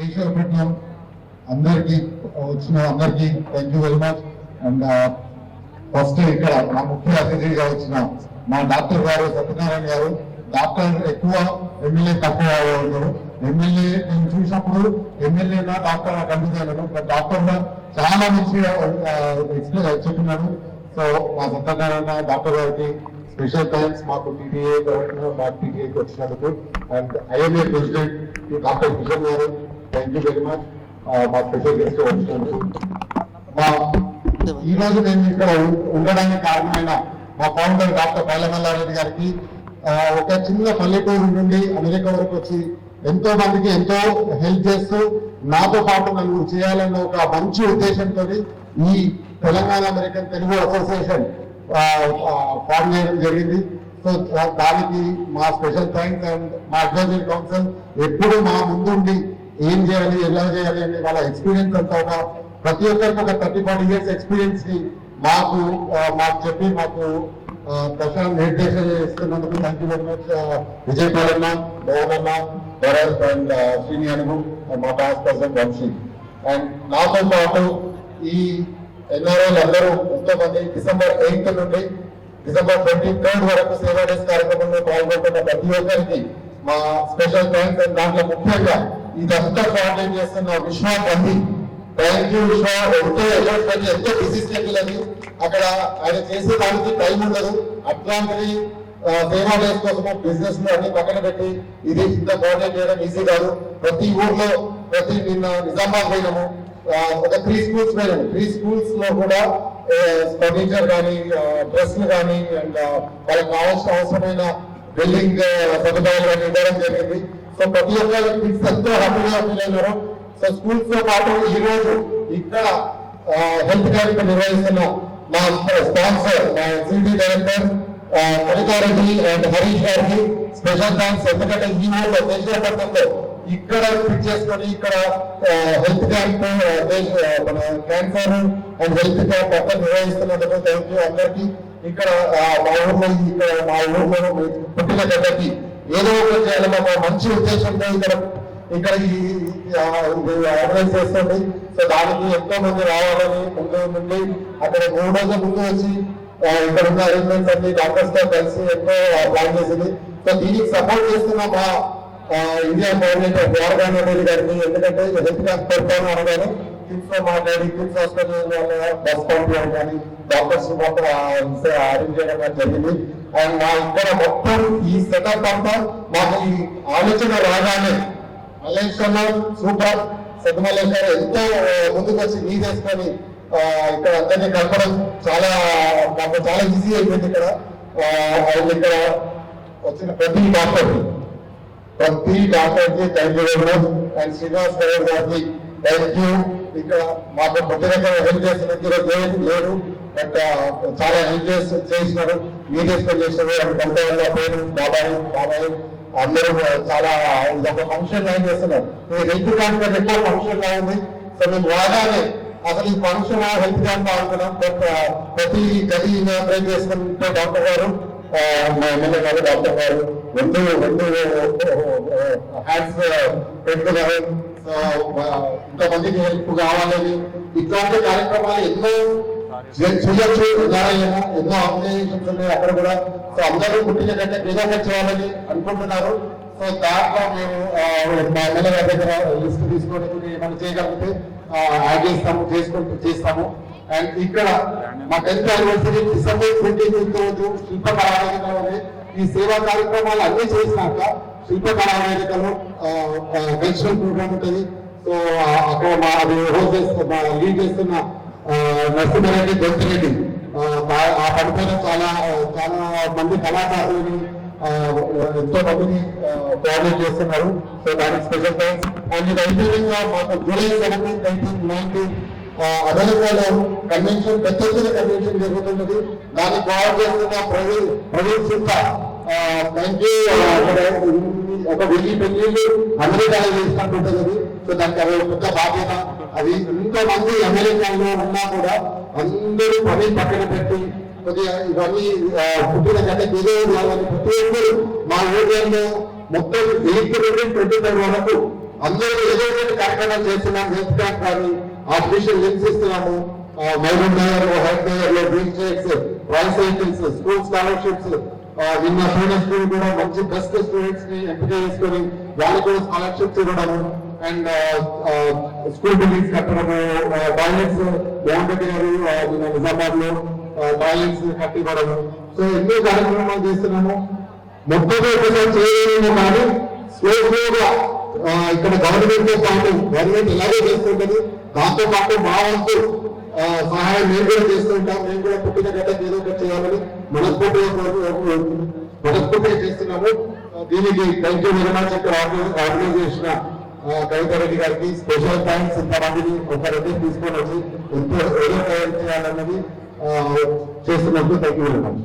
కేశవపట్నం అందరికి వచ్చిన అందరికి thank you very much. And first ఇక్కడ మా ముఖ్య అతిథిగా వచ్చిన మా డాక్టర్ గారు సత్యనారాయణ గారు. డాక్టర్ ఎక్కువ, ఎమ్మెల్యే తక్కువ ఉన్నారు. ఎమ్మెల్యే నేను చూసినప్పుడు ఎమ్మెల్యేనా డాక్టర్ కనిపించాను, బట్ డాక్టర్ చాలా మంచిగా చెప్తున్నాడు. సో మా సత్యనారాయణ డాక్టర్ గారికి స్పెషల్ థ్యాంక్స్. మాకు టీటీఏ గవర్నర్ మా టీటీఏకి వచ్చినందుకు. And IMA president doctor Kishan గారు థ్యాంక్ యూ వెరీ మచ్ మా స్పెషల్ గెస్ట్ వచ్చినందుకు. ఈ రోజు నేను ఇక్కడ ఉండడానికి కారణమైన మా ఫౌండర్ డాక్టర్ పైలమల్లారెడ్డి గారికి, ఒక చిన్న పల్లెటూరు నుండి అమెరికా వరకు వచ్చి ఎంతో మందికి ఎంతో హెల్ప్ చేస్తూ నాతో పాటు నన్ను చేయాలన్న ఒక మంచి ఉద్దేశంతో ఈ Telangana American Telugu association form చేయడం జరిగింది. సో దానికి మా స్పెషల్ థ్యాంక్స్. అండ్ మా అడ్వైజరీ కౌన్సిల్ ఎప్పుడు మా ముందుండి ఏం చేయాలి, ఎలా చేయాలి అని వాళ్ళ ఎక్స్పీరియన్స్ అంతా ప్రతి ఒక్కరికి ఒక 30-40 ఇయర్స్ ఎక్స్పీరియన్స్ ని మాకు చెప్పి మాకు ప్రశాంత్ నిర్దేశం ఇస్తున్నందుకు thank you very much. Vijay పాలన్న, మోహన్ అన్న, భరత్ అండ్ శ్రీని అనుగు, మా పాస్ పర్సన్ వంశీ. అండ్ నాతో పాటు ఈ ఎన్ఆర్ఐలు అందరూ ఎంతో మంది డిసెంబర్ 8 నుండి డిసెంబర్ 23 వరకు సేవా డేస్ కార్యక్రమంలో పాల్గొంటున్న ప్రతి ఒక్కరికి మా స్పెషల్ థ్యాంక్స్. అండ్ దాంట్లో ముఖ్యంగా ఇదంతా కోఆర్డినేట్ చేస్తున్న విశ్వ బండి, థ్యాంక్ యూ విశ్వ. ఎంతో బిజీ షెడ్యూల్ అది, అక్కడ ఆయన చేసేదానికి టైం ఉండదు. అట్లాంటిది సేవా డేస్ కోసం బిజినెస్ లో అన్ని పక్కన పెట్టి ఇది ఇంత కోఆర్డినేట్ చేయడం ఈజీ కాదు. ప్రతి ఊర్లో నిన్న నిజామాబాద్ పోయినాము, ఒక 3 స్కూల్స్ పోయినాము. 3 స్కూల్స్ లో కూడా ఫర్నిచర్ కానీ డ్రెస్లు కానీ అండ్ వాళ్ళకి కావాల్సిన అవసరమైన బిల్డింగ్ సదుపాయాలు కానీ ఇవ్వడం జరిగింది. సో ప్రతి ఒక్కరు కిడ్స్ ఎంతో హ్యాపీగా ఫీల్ అయినారు. సో స్కూల్స్ తో పాటు ఈ రోజు ఇక్కడ హెల్త్ క్యాంప్ నిర్వహిస్తున్న మా స్పాన్సర్, మా executive director Kavitha Reddy and Harish గారికి స్పెషల్ థ్యాంక్స్. ఎందుకంటే ఈ ఊళ్ళో దేశపట్నంలో ఇక్కడ ఫిట్ చేసుకొని ఇక్కడ హెల్త్ క్యాంప్, మన క్యాన్సర్ అండ్ హెల్త్ క్యాంప్ అక్కడ నిర్వహిస్తున్నందుకు థ్యాంక్ యూ అందరికి. ఇక్కడ మా ఊళ్ళో పుట్టిన గడ్డకి ఏదో ఒకటి చేయాలి మాకు మంచి ఉద్దేశంతో ఇక్కడ ఆర్గనైజ్ చేస్తుంది. సో దానికి ఎంతో మంది రావాలని ముందు నుండి అక్కడ 3 రోజుల ముందు వచ్చి ఇక్కడ ఉన్న అరేంజ్మెంట్స్ అన్ని డాక్టర్స్ తో కలిసి ఎంతో ప్లాన్ చేసింది. సో దీనికి సపోర్ట్ చేస్తున్న మా ఇండియా కోఆర్డినేటర్ గోవర్ధన్ గారిని, ఎందుకంటే హెల్త్ క్యాంప్ పెడతాను అనగానే కిమ్స్ లో మాట్లాడి కిమ్స్ హాస్పిటల్ బస్ పంపించడం కానీ డాక్టర్స్ మొత్తం అరేంజ్ చేయడం కానీ జరిగింది. అండ్ మా ఇక్కడ మొత్తం ఈ సెటప్ అంతా మాకు ఈ ఆలోచన రాగానే మల్లేశ్వర సూపర్ సద్మల్లేశ్వర ఎంతో ముందుకు వచ్చి నీ చేసుకొని ఇక్కడ అందరినీ కలపడం మాకు చాలా ఈజీ అయిపోయింది. ఇక్కడ ఇక్కడ వచ్చిన ప్రతి డాక్టర్కి thank you very much. And Srinivas గారికి థ్యాంక్ యూ. ఇక్కడ మాకు కొద్ది దగ్గర హెల్ప్ చేసిన లేరు, బట్ చాలా హెల్ప్ చేసినారు, మీడియేషన్ చేసినారు. అండ్ కొంత పేరెంట్స్ బాబాయ్ అందరూ చాలా ఇదొక ఫంక్షన్ లైన్ చేస్తున్నారు. హెల్త్ క్యాంప్ ఎక్కువ ఫంక్షన్ లా ఉంది. సో మేము రాగానే అసలు ఈ ఫంక్షన్ హెల్త్ క్యాంప్ అనుకున్నాం, బట్ ప్రతి గది అప్లై చేసుకుంటే డాక్టర్ గారు, మా ఎమ్మెల్యే గారు, డాక్టర్ గారు రెండు హ్యాండ్స్ పెట్టుకున్నారు. సో ఇంతమందికి హెల్ప్ కావాలని ఇట్లాంటి కార్యక్రమాలు ఎన్నో చేయొచ్చు. ఎన్నో ఆర్గనైజేషన్స్ ఉన్నాయి అక్కడ కూడా. సో అందరూ పుట్టిన కంటే ఏదైనా చేయాలని అనుకుంటున్నారు. సో దాంట్లో మేము మా ఎమ్మెల్యే గారి దగ్గర లిస్ట్ తీసుకోవడానికి మనం చేయగలిగితే యాడ్ చేస్తాము. అండ్ ఇక్కడ మా 10th యానివర్సరీ డిసెంబర్ 25 రోజు శిల్పకళా వేదికలో ఉంది. ఈ సేవా కార్యక్రమాలు అన్ని చేసినాక శిల్పకళా వేదికలో కల్చరల్ ప్రోగ్రామ్ ఉంటుంది. సో అక్కడ మా లీడ్ చేస్తున్న నరసింహారెడ్డి, దొంతిరెడ్డి ఆ పడిపోయిన చాలా మంది కళాకారులని ఎంతో మందిని కోఆర్డినేట్ చేస్తున్నారు. సో దానికి స్పెషల్ థ్యాంక్స్. అండ్ ఇది అయిపోయిన మాకు జూలై 17, 19 అమెరికాలో కన్వెన్షన్, పెద్ద కన్వెన్షన్ జరుగుతున్నది. దాన్ని కోఆర్డినేట్ చేస్తున్న ప్రవీణ్ సిన్హా థ్యాంక్ యూ. ఒక 1000 పెళ్లిళ్ళు అమెరికాలో చేసుకుంటుంటుంది. సో దానికి అది పెద్ద బాధ్యత. అది ఎంతో మంది అమెరికాలో ఉన్నా కూడా అందరూ పని పక్కన పెట్టి కొద్దిగా ఇవన్నీ పుట్టిన కంటే ఏదో ప్రతి ఒక్కరు మా ఊర్లో మొత్తం 8 నుండి 25 వరకు అందరూ ఏదో ఒకటి కార్యక్రమాలు చేస్తున్నాం. హెల్త్ క్యాంప్ కానీ ఆర్టిఫిషియల్ లిమ్స్ ఇస్తున్నాము, మైనర్ నగర్ హెల్త్ నగర్ లో wheelchairs, tricycles, school scholarships. నిన్న పూణే స్కూల్ కూడా మంచి బెస్ట్ స్టూడెంట్స్ ని ఎంపిక చేసుకొని వాళ్ళకి కూడా స్కాలర్షిప్స్ ఇవ్వడము అండ్ స్కూల్ బిల్డింగ్స్ కట్టడము, టాయిలెట్స్ మోహన్ గారు నిజామాబాద్ లో టాయిలెట్స్ కట్టివ్వడము. సో ఎన్నో కార్యక్రమాలు చేస్తున్నాము. మొత్తం చేయలేము కానీ స్లోగా ఇక్కడ గవర్నమెంట్ తో పాటు గవర్నమెంట్ ఎలాగో చేస్తుంటది, దాంతో పాటు మా వంతు సహాయం మేము కూడా చేస్తుంటాం. మేము కూడా పుట్టిన గడ్డకి ఏదో ఒకటి చేయాలని మనస్ఫూర్తిగా చేస్తున్నాము. దీనికి థ్యాంక్ యూ వెరీ మచ్. ఇక్కడ ఆర్గనైజ్ చేసిన కవితారెడ్డి గారికి స్పెషల్ థ్యాంక్స్. ఇంతమందిని ఒక రెడ్డి తీసుకొని వచ్చి ఎంతో ఏదో తయారు చేయాలన్నది చేస్తున్నప్పుడు థ్యాంక్ యూ వెరీ మచ్.